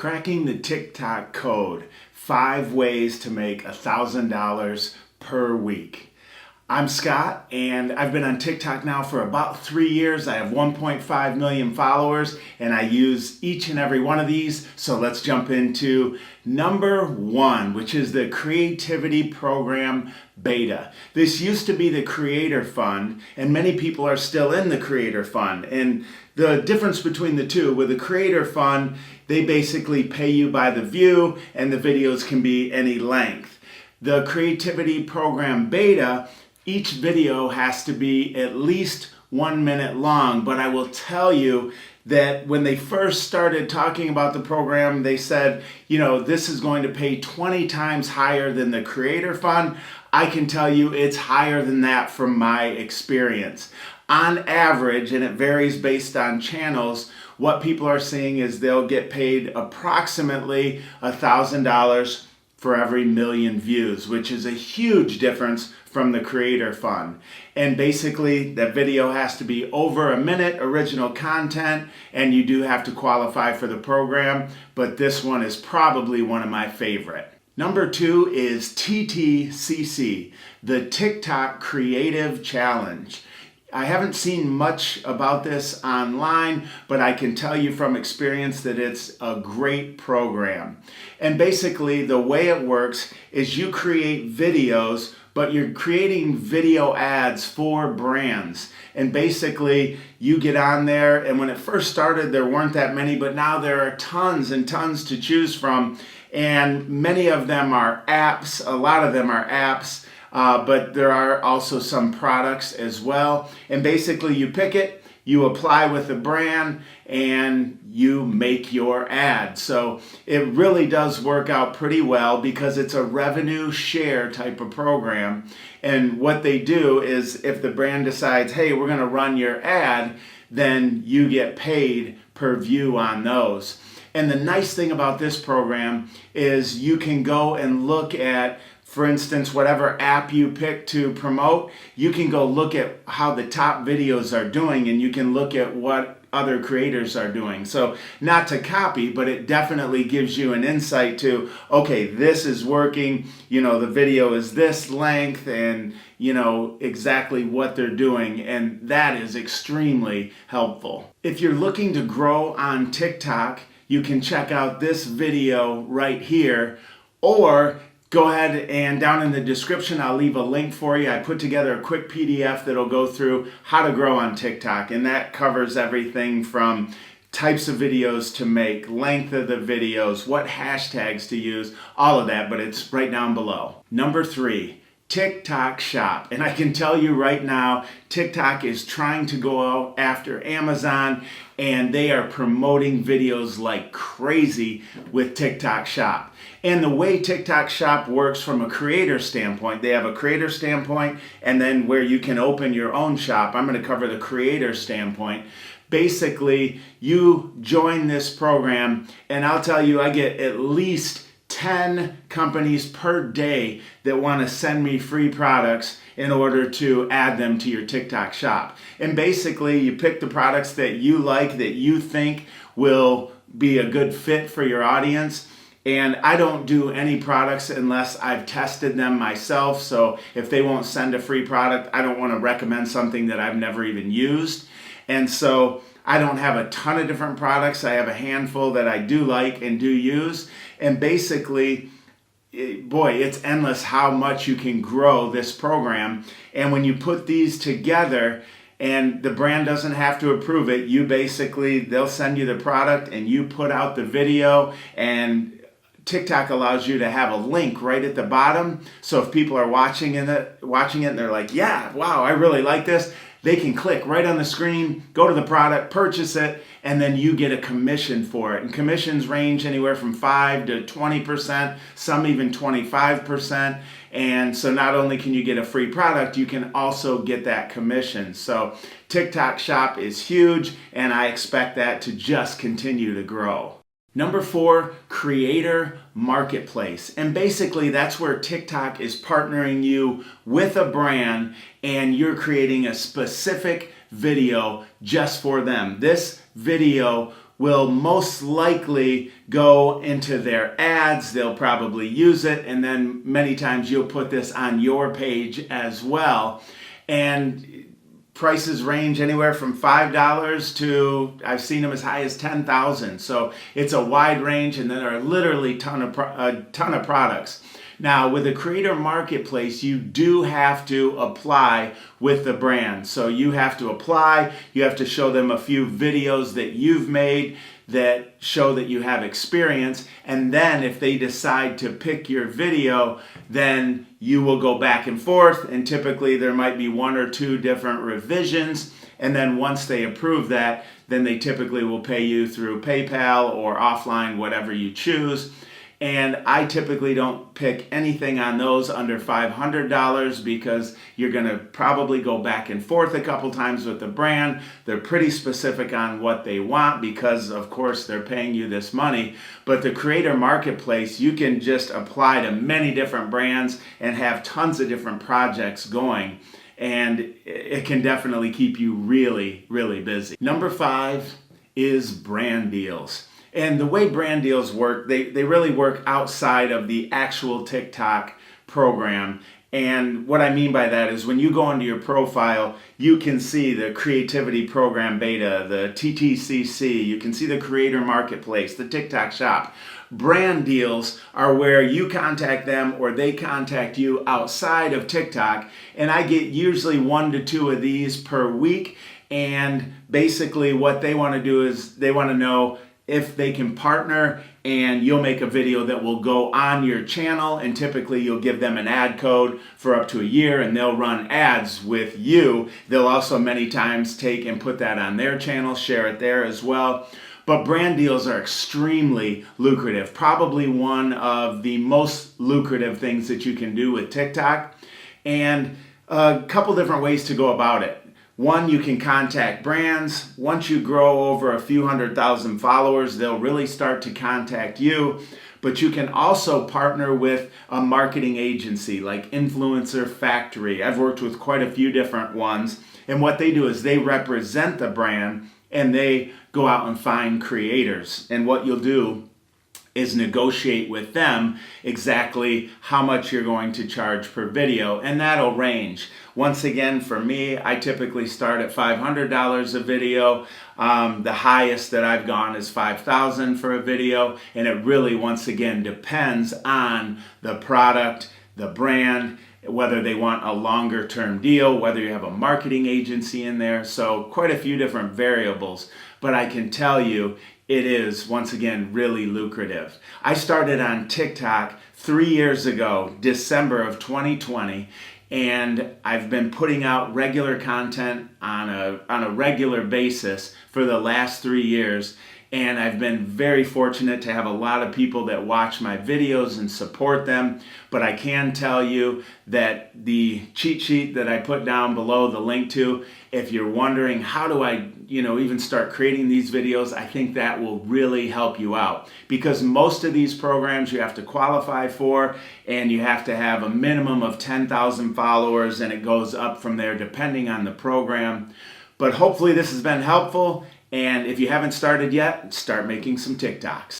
Cracking the TikTok code, 5 ways to make $1,000 per week. I'm Scott and I've been on TikTok now for about 3 years. I have 1.5 million followers and I use each and every one of these. So let's jump into number 1, which is the Creativity Program Beta. This used to be the Creator Fund and many people are still in the Creator Fund. And the difference between the two, with the Creator Fund, they basically pay you by the view and the videos can be any length. The Creativity Program Beta, each video has to be at least 1 minute long, but I will tell you that when they first started talking about the program, they said, you know, this is going to pay 20 times higher than the Creator Fund. I can tell you it's higher than that from my experience. On average, and it varies based on channels, what people are seeing is they'll get paid approximately $1,000 for every 1,000,000 views, which is a huge difference from the Creator Fund. And basically, that video has to be over a minute original content, and you do have to qualify for the program, but this one is probably one of my favorite. Number 2 is TTCC, the TikTok Creative Challenge. I haven't seen much about this online, but I can tell you from experience that it's a great program. And basically the way it works is you create videos, but you're creating video ads for brands. And basically you get on there, and when it first started there weren't that many, but now there are tons and tons to choose from. And many of them are apps, a lot of them are apps. But there are also some products as well. And basically you pick it, you apply with the brand, and you make your ad. So it really does work out pretty well because it's a revenue share type of program. And what they do is if the brand decides, hey, we're gonna run your ad, then you get paid per view on those. And the nice thing about this program is you can go and look at, for instance, whatever app you pick to promote, you can go look at how the top videos are doing and you can look at what other creators are doing. So not to copy, but it definitely gives you an insight to, okay, this is working, you know, the video is this length and you know exactly what they're doing, and that is extremely helpful. If you're looking to grow on TikTok, you can check out this video right here, or go ahead and down in the description, I'll leave a link for you. I put together a quick PDF that'll go through how to grow on TikTok, and that covers everything from types of videos to make, length of the videos, what hashtags to use, all of that, but it's right down below. Number 3, TikTok Shop. And I can tell you right now, TikTok is trying to go after Amazon, and they are promoting videos like crazy with TikTok Shop. And the way TikTok Shop works from a creator standpoint, they have a creator standpoint and then where you can open your own shop. I'm going to cover the creator standpoint. Basically, you join this program and I'll tell you, I get at least 10 companies per day that want to send me free products in order to add them to your TikTok shop. And basically you pick the products that you like, that you think will be a good fit for your audience. And I don't do any products unless I've tested them myself. So if they won't send a free product, I don't want to recommend something that I've never even used. And so I don't have a ton of different products. I have a handful that I do like and do use. And basically, boy, it's endless how much you can grow this program. And when you put these together and the brand doesn't have to approve it, you basically, they'll send you the product and you put out the video, and TikTok allows you to have a link right at the bottom. So if people are watching it and they're like, yeah, wow, I really like this, they can click right on the screen, go to the product, purchase it, and then you get a commission for it. And commissions range anywhere from 5 to 20%, some even 25%. And so not only can you get a free product, you can also get that commission. So TikTok Shop is huge, and I expect that to just continue to grow. Number 4, Creator Marketplace. And basically that's where TikTok is partnering you with a brand and you're creating a specific video just for them. This video will most likely go into their ads. They'll probably use it, and then many times you'll put this on your page as well. And prices range anywhere from $5 to, I've seen them as high as $10,000. So it's a wide range, and there are literally a ton of products. Now, with a creator marketplace, you do have to apply with the brand. So you have to apply, you have to show them a few videos that you've made that show that you have experience, and then if they decide to pick your video, then you will go back and forth, and typically there might be 1 or 2 different revisions, and then once they approve that, then they typically will pay you through PayPal or offline, whatever you choose. And I typically don't pick anything on those under $500 because you're going to probably go back and forth a couple times with the brand. They're pretty specific on what they want because, of course, they're paying you this money. But the creator marketplace, you can just apply to many different brands and have tons of different projects going. And it can definitely keep you really, really busy. Number 5 is brand deals. And the way brand deals work, they really work outside of the actual TikTok program. And what I mean by that is when you go into your profile, you can see the Creativity Program Beta, the TTCC, you can see the Creator Marketplace, the TikTok Shop. Brand deals are where you contact them or they contact you outside of TikTok. And I get usually 1 to 2 of these per week. And basically what they want to do is they want to know if they can partner, and you'll make a video that will go on your channel, and typically you'll give them an ad code for up to a year and they'll run ads with you. They'll also many times take and put that on their channel, share it there as well. But brand deals are extremely lucrative, probably one of the most lucrative things that you can do with TikTok, and a couple different ways to go about it. One, you can contact brands. Once you grow over a few 100,000 followers, they'll really start to contact you. But you can also partner with a marketing agency like Influencer Factory. I've worked with quite a few different ones. And what they do is they represent the brand and they go out and find creators. And what you'll do is negotiate with them exactly how much you're going to charge per video, and that'll range. Once again, for me, I typically start at $500 a video. The highest that I've gone is $5,000 for a video, and it really, once again, depends on the product, the brand, whether they want a longer term deal, whether you have a marketing agency in there. So quite a few different variables, but I can tell you it is, once again, really lucrative. I started on TikTok 3 years ago, December of 2020, and I've been putting out regular content on a regular basis for the last 3 years. And I've been very fortunate to have a lot of people that watch my videos and support them. But I can tell you that the cheat sheet that I put down below the link to, if you're wondering how do I even start creating these videos, I think that will really help you out. Because most of these programs you have to qualify for, and you have to have a minimum of 10,000 followers, and it goes up from there depending on the program. But hopefully this has been helpful. And if you haven't started yet, start making some TikToks.